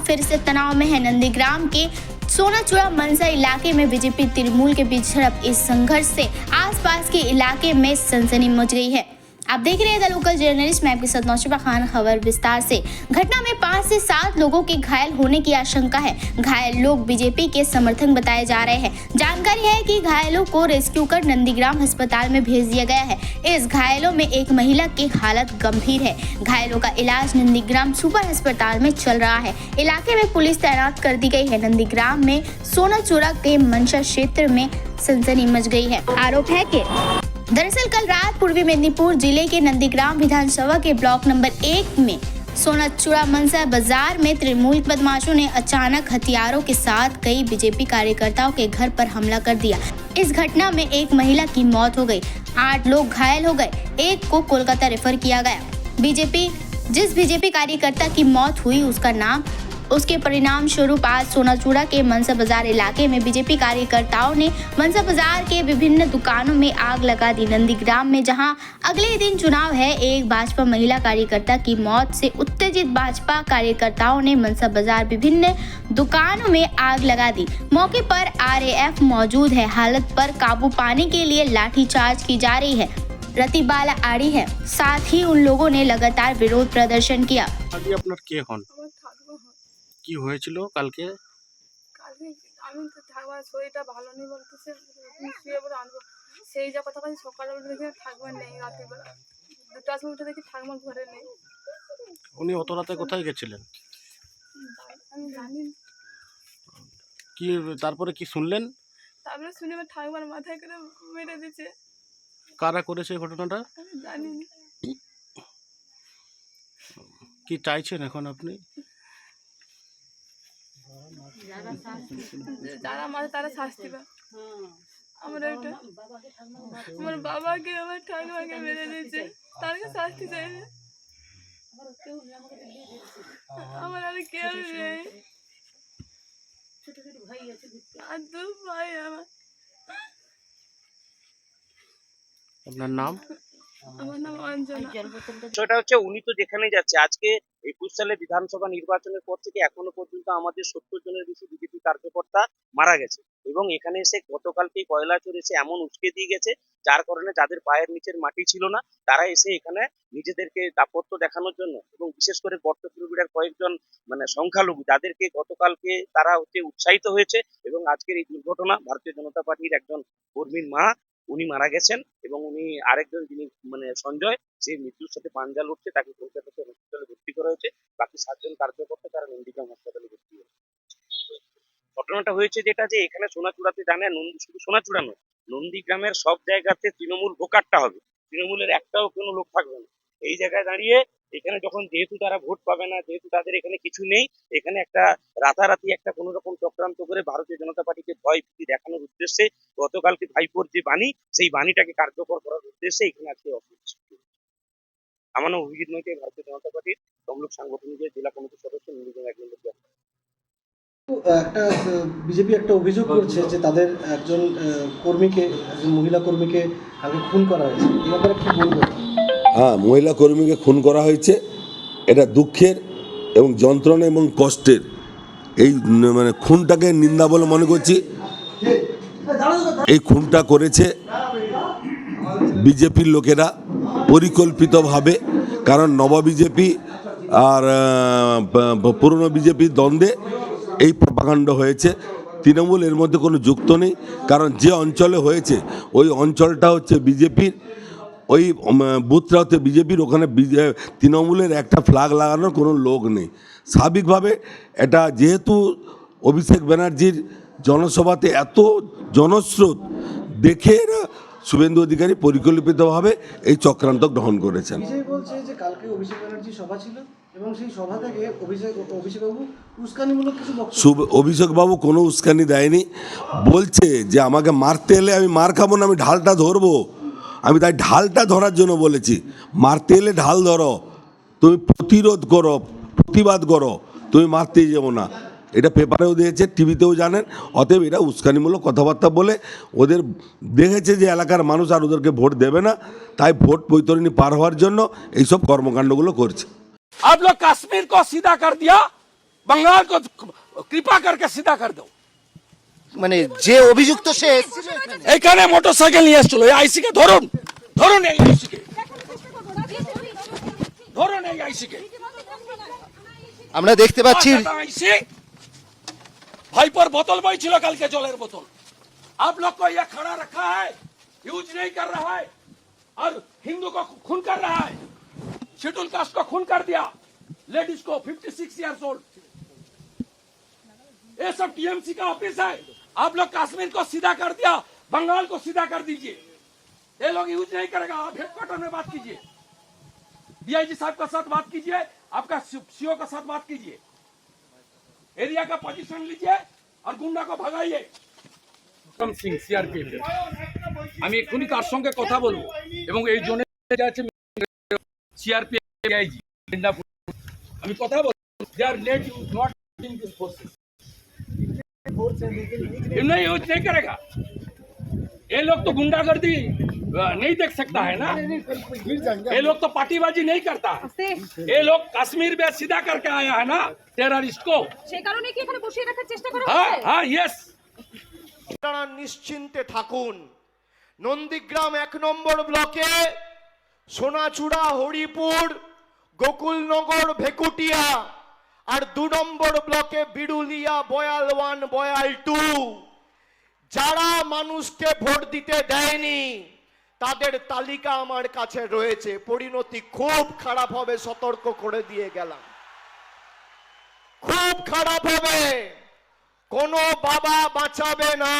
फिर से तनाव में है। नंदीग्राम के सोनाचूड़ा मनसा इलाके में बीजेपी तृणमूल के बीच झड़प। इस संघर्ष से आसपास के इलाके में सनसनी मच गई है। आप देख रहे हैं द लोकल जर्नलिस्ट, मैं आपके साथ नौशबा खान। खबर विस्तार से। घटना में 5 से 7 लोगों के घायल होने की आशंका है। घायल लोग बीजेपी के समर्थक बताए जा रहे हैं। जानकारी है कि घायलों को रेस्क्यू कर नंदीग्राम अस्पताल में भेज दिया गया है। इस घायलों में एक महिला की हालत गंभीर है। घायलों का इलाज नंदीग्राम सुपर अस्पताल में चल रहा है। इलाके में पुलिस तैनात कर दी गई है। नंदीग्राम में सोनाचूड़ा के मनसा क्षेत्र में सनसनी मच गई है। आरोप है कि दरअसल कल रात पूर्वी मेदिनीपुर जिले के नंदीग्राम विधानसभा के ब्लॉक नंबर 1 में सोनाचूड़ा मनसा बाजार में तृणमूल बदमाशों ने अचानक हथियारों के साथ कई बीजेपी कार्यकर्ताओं के घर पर हमला कर दिया। इस घटना में एक महिला की मौत हो गई, 8 लोग घायल हो गए, एक को कोलकाता रेफर किया गया। जिस बीजेपी कार्यकर्ता की मौत हुई उसके परिणाम स्वरूप आज सोनाचूड़ा के मनसा बाजार इलाके में बीजेपी कार्यकर्ताओं ने मनसा बाजार के विभिन्न दुकानों में आग लगा दी। नंदीग्राम में जहां अगले दिन चुनाव है, एक भाजपा महिला कार्यकर्ता की मौत से उत्तेजित भाजपा कार्यकर्ताओं ने मनसा बाजार विभिन्न दुकानों में आग लगा दी। मौके पर RAF मौजूद है। हालत पर काबू पाने के लिए लाठीचार्ज की जा रही है। रतिबाला आड़ी है। साथ ही उन लोगों ने लगातार विरोध प्रदर्शन किया। কি হয়েছিল কালকে? কালকে আমি তো থাকবার শরীরটা ভালো নেই বলতেছে, শুয়ে পড়ে আনবো সেই যা কথা বলছি। সকালবেলা দেখে থাকবার নেই, রাত্রিবেলা 2টার সময় উঠে দেখি ঠাকুমার ঘরে নেই। উনি অত রাতে কোথায় গেছিলেন? আমি জানি। কি তারপরে কি শুনলেন? তারপরে শুনে আমার ঠাকুমার মাথায় করে মেরে দিচ্ছে। কারা করেছে এই ঘটনাটা? আমি জানি না। কি চাইছেন এখন আপনি? যারা মারে তারা শাস্তি পায়। আমার বাবাকে আমার ঠাকুমাকে মেরে দিয়েছে, তারকে শাস্তি চাইছে। আমার আর কেউ নেই, আর 2 ভাই আমার। আপনার নাম? আমার নাম অঞ্জনা। বিষয়টা হচ্ছে উনি তো যেখানে যাচ্ছে, আজকে 21 সালে বিধানসভা নির্বাচনের পর থেকে এখনো পর্যন্ত আমাদের 70 জনের বেশি বিজেপি কার্যকর্তা মারা গেছে এবং এখানে এসে গতকালকে কয়লা চোর এসে এমন উস্কে দিয়ে গেছে, যার কারণে যাদের পায়ের নিচের মাটি ছিল না তারা এসে এখানে নিজেদেরকে দাপত্য দেখানোর জন্য এবং বিশেষ করে বর্তপুরবিড়ার কয়েকজন সংখ্যালঘু যাদেরকে গতকালকে তারা উৎসাহিত হয়েছে এবং আজকের এই দুর্ঘটনা ভারতীয় জনতা পার্টির একজন কর্মীর মা উনি মারা গেছেন এবং উনি আরেকজন যিনি সঞ্জয়, সে মৃত্যুর সাথে পাঞ্জা লড়ছে, তাকে কলকাতাতে হসপিটালে ভর্তি করা হয়েছে। বাকি 7 জন কার্যকর্তা তারা নন্দীগ্রাম হাসপাতালে ভর্তি হয়েছে। ঘটনাটা হয়েছে যেটা যে এখানে সোনাচূড়াতে জানে শুধু সোনাচূড়া নয়, নন্দীগ্রামের সব জায়গাতে তৃণমূল ভোকারটা হবে, তৃণমূলের একটাও কোনো লোক থাকবে না। এই জায়গায় দাঁড়িয়ে এখানে যখন যেহেতু তারা ভোট পাবে না, যেহেতু তাদের এখানে কিছু নেই, এখানে একটা রাতারাতি একটা কোনো রকম চক্রান্ত করে ভারতীয় জনতা পার্টিকে ভয় ভীতি দেখানোর উদ্দেশ্যে গতকালকে ভাইপোর যে বাণী, সেই বাণীটাকে কার্যকর করার উদ্দেশ্যে এখানে আজকে আমার নাম অভিজিৎ নৈতে, ভারতীয় জনতা পার্টির তমলুক সাংগঠনিকের জেলা কমিটির সদস্য, নন্দীগ্রাম 1 নম্বর ব্লক। একটা বিজেপি একটা অভিযোগ করছে যে তাদের একজন মহিলা কর্মীকে আগে খুন করা হয়েছে। এই ব্যাপারে কি বলবো? হ্যাঁ, মহিলা কর্মীকে খুন করা হয়েছে। এটা দুঃখের এবং যন্ত্রণা এবং কষ্টের। এই খুনটাকে নিন্দা বলে মনে করছি। এই খুনটা করেছে বিজেপির লোকেরা পরিকল্পিতভাবে, কারণ নব বিজেপি আর পুরনো বিজেপির দ্বন্দ্বে এই প্রপাকাণ্ড হয়েছে। তৃণমূল এর মধ্যে কোনো যুক্ত নেই, কারণ যে অঞ্চলে হয়েছে ওই অঞ্চলটা হচ্ছে বিজেপির, ওই বুথটা হচ্ছে বিজেপির, ওখানে তৃণমূলের একটা ফ্ল্যাগ লাগানোর কোনো লোক নেই। স্বাভাবিকভাবে এটা যেহেতু অভিষেক ব্যানার্জির জনসভাতে এত জনস্রোত দেখে এরা শুভেন্দু অধিকারী পরিকল্পিতভাবে এই চক্রান্ত গ্রহণ করেছেন। বলছে যে কালকে অভিষেক ব্যানার্জি সভা ছিল এবং সেই সভা থেকে অভিষেকবাবু উস্কানিমূলক কিছু বক্তব্য। অভিষেকবাবু কোনো উস্কানি দেয়নি, বলছে যে আমাকে মারতে এলে আমি মার খাবো না, আমি ঢালটা ধরবো। আমি তাই ঢালটা ধরার জন্য বলেছি, মারতে এলে ঢাল ধরো, তুমি প্রতিরোধ করো, প্রতিবাদ করো, তুমি মারতেই যাবো না। এটা পেপারেও দিয়েছে, টিভিতেও জানেন। অতএব এটা উস্কানিমূলক কথাবার্তা বলে ওদের দেখেছে যে এলাকার মানুষ আর ওদেরকে ভোট দেবে না, তাই ভোট বৈতরণী পার হওয়ার জন্য এইসব কর্মকাণ্ডগুলো করছে। आप लोग कश्मीर को सीधा कर दिया, बंगाल को कृपा करके सीधा कर दो। মানে যে অভিযুক্ত সে এসেছিল এখানে? এখানে মোটরসাইকেল নিয়ে এসেছিল এই আইসিকে ধরুন, ধরুন এই আইসিকে, ধরুন এই আইসিকে। আমরা দেখতে পাচ্ছি আইসি भाई पर बोतल बही छिलो कल के जलेर बोतल, आप लोग को यह खड़ा रखा है, यूज नहीं कर रहा है और हिंदू को खून कर रहा है, शेड्यूल कास्ट को खून कर दिया, लेडीज को 56 ईयर्स ओल्ड। ये सब टीएमसी का ऑफिस है। आप लोग कश्मीर को सीधा कर दिया, बंगाल को सीधा कर दीजिए। ये लोग यूज नहीं करेगा, आप हेडक्वार्टर में बात कीजिए, डीआईजी साहब के साथ बात कीजिए, आपका सीओ के साथ बात कीजिए, एरिया का पोजीशन लीजिए और गुंडा को भगाइए। বিক্রম সিং সিআরপিএফ আমি এক্ষুনি তার সঙ্গে কথা বলবো এবং এই জোনে আছে সিআরপিএফ আইজি আমি কথা বলবো। They are let you not in this forces, नहीं यूज नहीं करेगा। ये लोग तो गुंडागर्दी नहीं देख सकता है ना, ये लोग तो पार्टीबाजी नहीं करता है। ये लोग कश्मीर में सीधा करके आया है ना टेररिस्ट को। हाँ हाँ यस, আপনারা নিশ্চিন্তে থাকুন। নন্দীগ্রাম 1 নম্বর ব্লকে সোনাচূড়া, হরিপুর, গোকুলনগর, ভেকুটিয়া আর 2 নম্বর ব্লকে বিড়ুলিয়া, বয়াল 1, বয়াল 2 যারা মানুষকে ভোট দিতে দেয়নি তাদের তালিকা আমার কাছে রয়েছে। পরিণতি খুব খারাপ হবে, সতর্ক করে দিয়ে গেলাম, খুব খারাপ হবে। কোনো বাবা বাঁচাবে না।